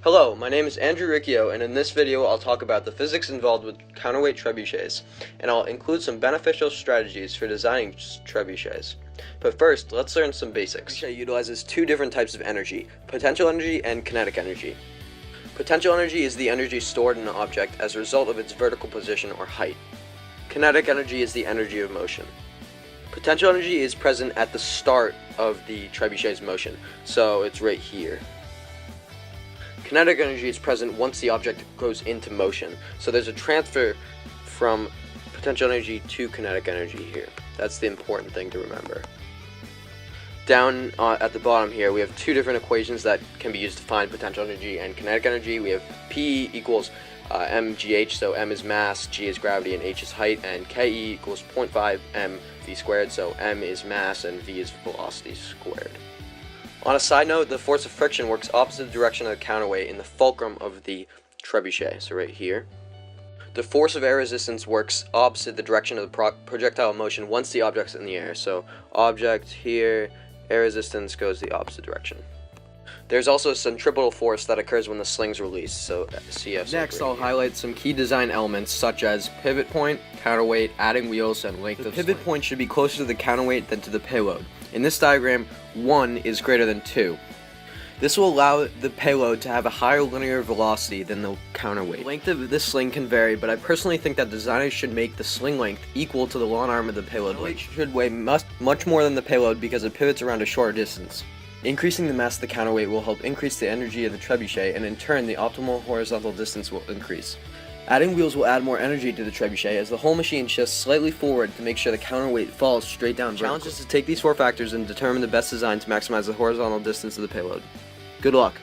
Hello, my name is Andrew Riccio, and in this video I'll talk about the physics involved with counterweight trebuchets, and I'll include some beneficial strategies for designing trebuchets. But first, let's learn some basics. Trebuchet utilizes two different types of energy, potential energy and kinetic energy. Potential energy is the energy stored in an object as a result of its vertical position or height. Kinetic energy is the energy of motion. Potential energy is present at the start of the trebuchet's motion, so it's right here. Kinetic energy is present once the object goes into motion, so there's a transfer from potential energy to kinetic energy here. That's the important thing to remember. Down at the bottom here, we have two different equations that can be used to find potential energy and kinetic energy. We have P equals mgh, so m is mass, g is gravity, and h is height, and Ke equals 0.5 mv squared, so m is mass and v is velocity squared. On a side note, the force of friction works opposite the direction of the counterweight in the fulcrum of the trebuchet, so right here. The force of air resistance works opposite the direction of the projectile motion once the object's in the air, so object here, air resistance goes the opposite direction. There's also a centripetal force that occurs when the sling's released, so CF. Next, I'll highlight some key design elements such as pivot point, counterweight, adding wheels, and length of sling. The pivot point should be closer to the counterweight than to the payload. In this diagram, 1 is greater than 2. This will allow the payload to have a higher linear velocity than the counterweight. The length of this sling can vary, but I personally think that designers should make the sling length equal to the long arm of the payload. The weight should weigh much more than the payload because it pivots around a shorter distance. Increasing the mass of the counterweight will help increase the energy of the trebuchet, and in turn the optimal horizontal distance will increase. Adding wheels will add more energy to the trebuchet as the whole machine shifts slightly forward to make sure the counterweight falls straight down. The challenge is to take these four factors and determine the best design to maximize the horizontal distance of the payload. Good luck!